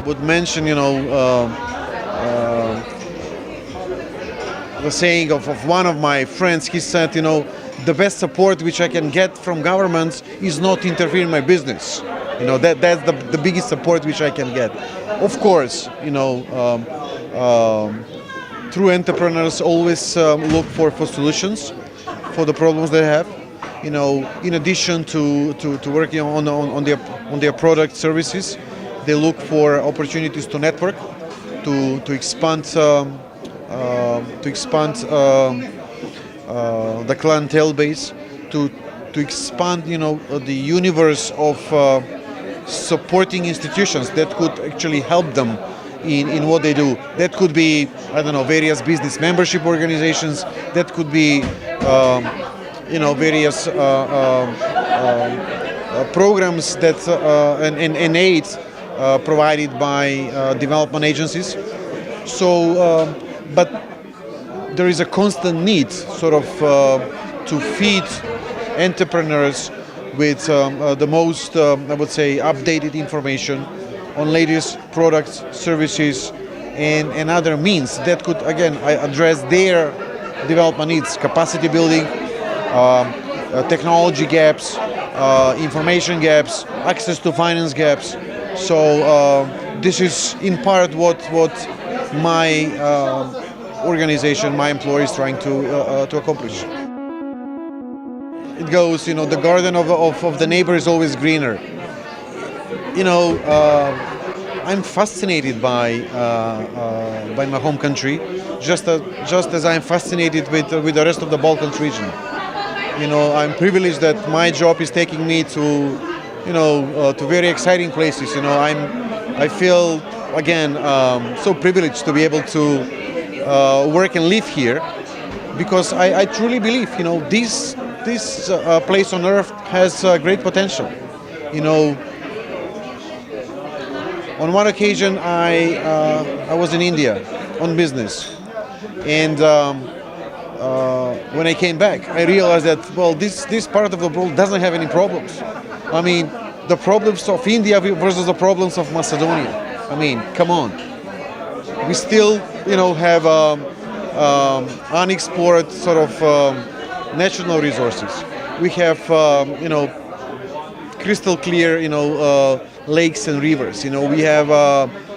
would mention, the saying of one of my friends. He said, the best support which I can get from governments is not interfere in my business. That's the biggest support which I can get. Of course, true entrepreneurs always look for solutions for the problems they have. In addition to working on their product services, they look for opportunities to network, to expand the clientele base, to expand the universe of supporting institutions that could actually help them in what they do. That could be, various business membership organizations. That could be various programs that and aid provided by development agencies. So, but there is a constant need, to feed entrepreneurs with the most, updated information on latest products, services, and other means that could, again, address their development needs, capacity building, technology gaps, information gaps, access to finance gaps. So this is in part what my organization, my employer is trying to accomplish. It goes, the garden of the neighbor is always greener. I'm fascinated by my home country, just as I'm fascinated with the rest of the Balkans region. I'm privileged that my job is taking me to very exciting places. I feel again so privileged to be able to work and live here, because I truly believe this place on earth has great potential. On one occasion, I was in India on business, and when I came back, I realized that this part of the world doesn't have any problems. I mean, the problems of India versus the problems of Macedonia. I mean, come on. We still, have unexplored natural resources. We have, crystal clear, lakes and rivers. We have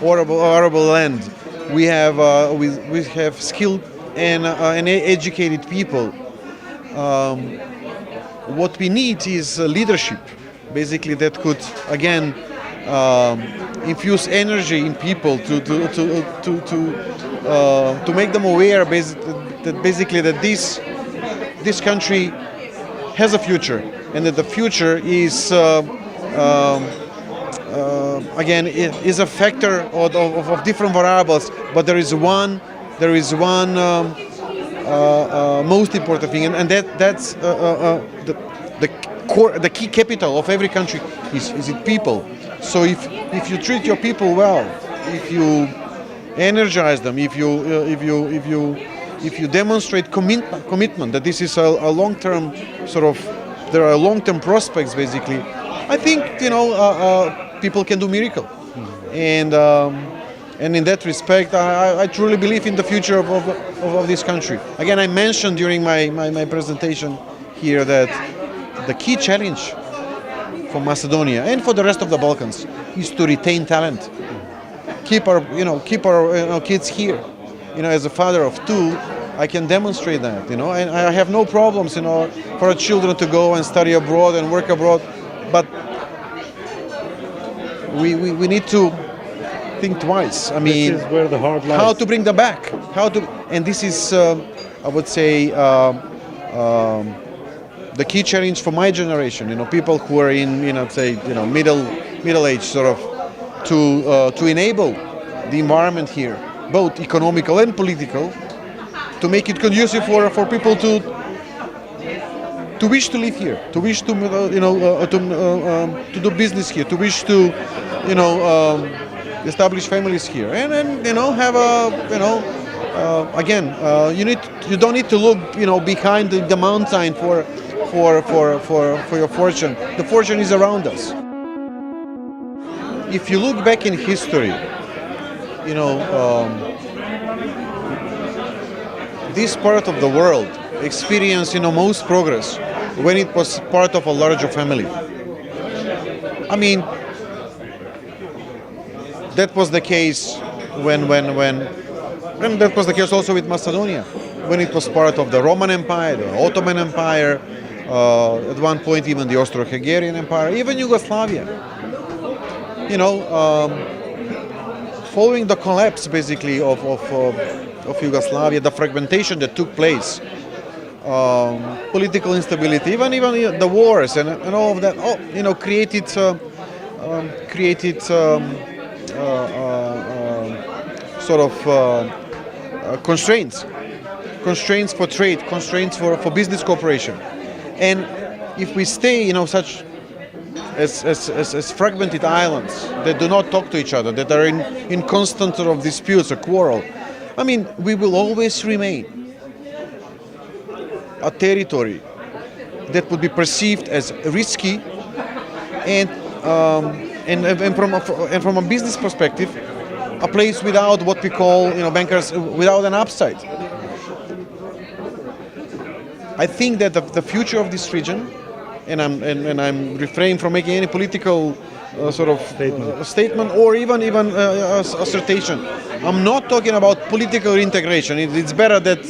arable land. We have skilled and educated people. What we need is leadership, basically, that could again infuse energy in people to make them aware that this country has a future, and that the future is again is a factor of different variables, but there is one most important thing, and that's the core, the key capital of every country is it people. So if you treat your people well, if you energize them, if you demonstrate commitment that this is a long-term there are long-term prospects, basically, I think people can do miracle. And in that respect, I truly believe in the future of this country. Again, I mentioned during my presentation here that the key challenge for Macedonia and for the rest of the Balkans is to retain talent, keep our kids here. As a father of two, I can demonstrate that. And I have no problems, for our children to go and study abroad and work abroad, but we need to think twice. I mean, this is where the heart lies. How to bring them back? And this is, I would say, the key challenge for my generation. People who are in, middle age, to enable the environment here, both economical and political, to make it conducive for people to wish to live here, to wish to do business here, to wish to establish families here, and have again, you don't need to look behind the mountain for your fortune. The fortune is around us. If you look back in history, you know, this part of the world experienced, most progress when it was part of a larger family. I mean, that was the case and that was the case also with Macedonia, when it was part of the Roman Empire, the Ottoman Empire, at one point even the Austro-Hungarian Empire, even Yugoslavia. You know, following the collapse basically of Yugoslavia, the fragmentation that took place, political instability, even the wars and all of that, created constraints for trade, constraints for business cooperation. And if we stay, such as fragmented islands that do not talk to each other, that are in constant sort of disputes or quarrel, I mean, we will always remain a territory that would be perceived as risky and from a business perspective, a place without what we call, bankers, without an upside. I think that the future of this region, and I'm refraining from making any political statement or even assertion. I'm not talking about political integration. It's better that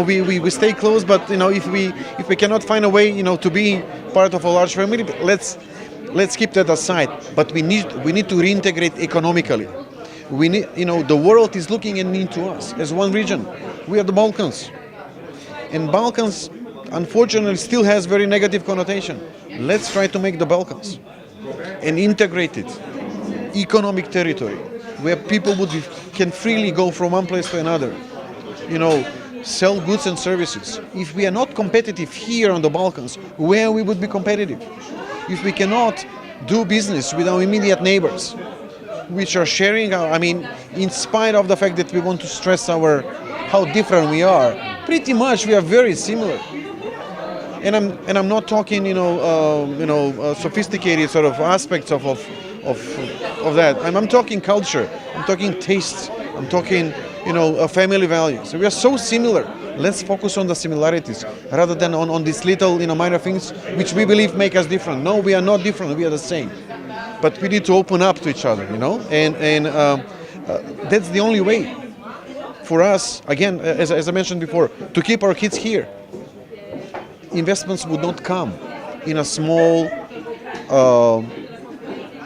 we stay close, but if we cannot find a way to be part of a large family, let's keep that aside. But we need to reintegrate economically. We need, the world is looking into us as one region. We are the Balkans. And Balkans, unfortunately, still has very negative connotation. Let's try to make the Balkans an integrated economic territory where people can freely go from one place to another, sell goods and services. If we are not competitive here on the Balkans, where we would be competitive? If we cannot do business with our immediate neighbors, which are sharing in spite of the fact that we want to stress how different we are, pretty much we are very similar. And I'm not talking sophisticated sort of aspects of that. I'm talking culture. I'm talking tastes. I'm talking family values. We are so similar. Let's focus on the similarities rather than on these little minor things which we believe make us different. No, we are not different. We are the same. But we need to open up to each other, and that's the only way for us, again, as I mentioned before, to keep our kids here. Investments would not come in a small,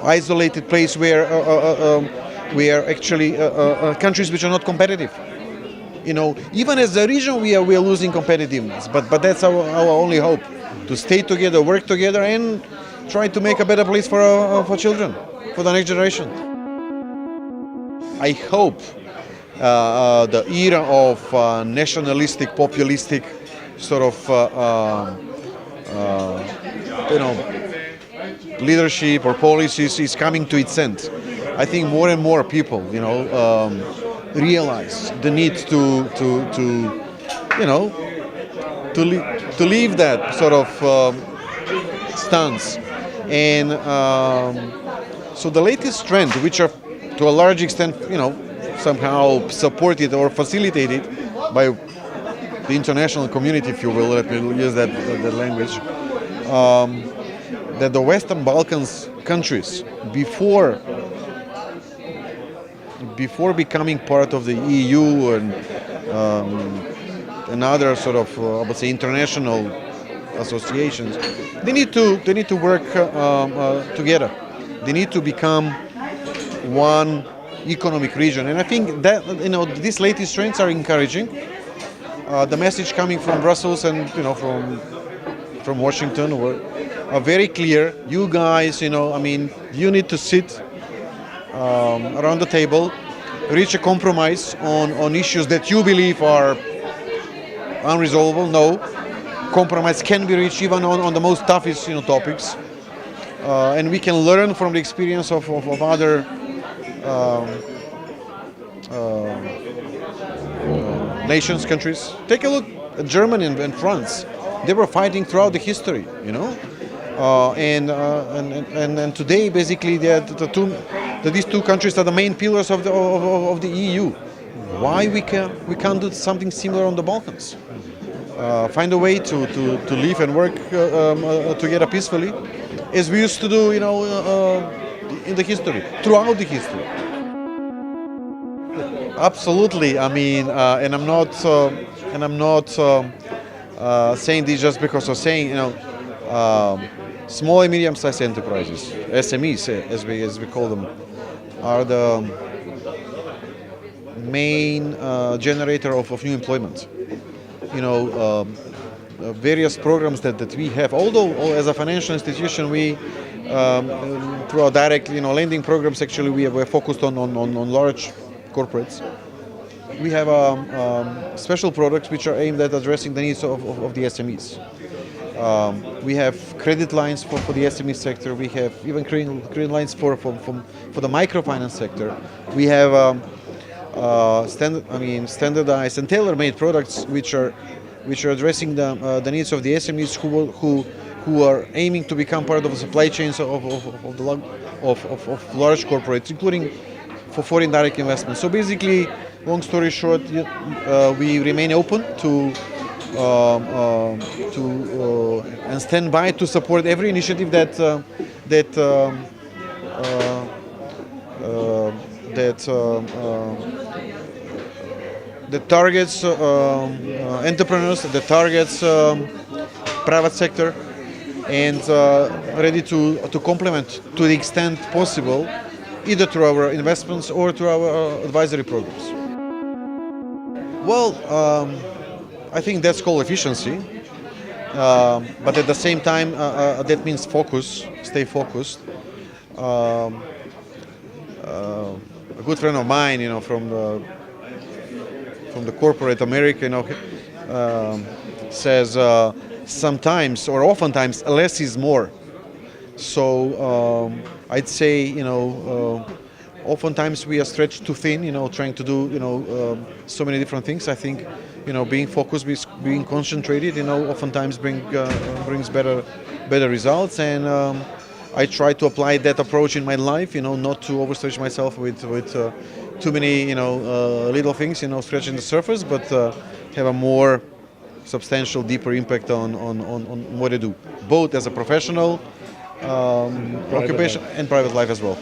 isolated place where actually countries which are not competitive. Even as a region, we are losing competitiveness. But that's our only hope: to stay together, work together, and try to make a better place for children, for the next generation. I hope the era of nationalistic, populistic sort of leadership or policies is coming to its end. I think more and more people, realize the need to leave that sort of stance. And so the latest trend, which are to a large extent, somehow supported or facilitated by the international community, if you will, let me use that language, that the Western Balkans countries, before becoming part of the EU and other sort of, I would say, international associations, they need to work together. They need to become one economic region, and I think that these latest trends are encouraging. The message coming from Brussels and from Washington are very clear. You guys, you need to sit around the table, reach a compromise on issues that you believe are unresolvable. No, compromise can be reached even on the most toughest topics, and we can learn from the experience of other nations, countries. Take a look at Germany and France. They were fighting throughout the history, and today basically they are the that these two countries are the main pillars of the EU. Why we can't do something similar on the Balkans? Find a way to live and work together peacefully, as we used to do, in the history, throughout the history. Absolutely. I mean, and I'm not saying this just because of saying, small and medium-sized enterprises, SMEs, as we call them, are the main generator of new employment. Various programs that we have. Although as a financial institution, we through our direct lending programs, actually we're focused on large corporates. We have special products which are aimed at addressing the needs of the SMEs. We have credit lines for the SME sector. We have even credit lines for the microfinance sector. We have standardized and tailor-made products which are addressing the needs of the SMEs who are aiming to become part of the supply chains of large corporates, including for foreign direct investment. So basically, long story short, we remain open to and stand by to support every initiative that targets entrepreneurs, that targets private sector, and ready to complement to the extent possible, either through our investments or through our advisory programs. Well, I think that's called efficiency, but at the same time, that means focus, stay focused. A good friend of mine, from the corporate America, says sometimes or oftentimes less is more. So I'd say, oftentimes we are stretched too thin, trying to do, so many different things. I think, being focused, being concentrated, oftentimes brings better results. And I try to apply that approach in my life, not to overstretch myself with too many, little things, stretching the surface, but have a more substantial, deeper impact on what I do, both as a professional occupation and private life as well.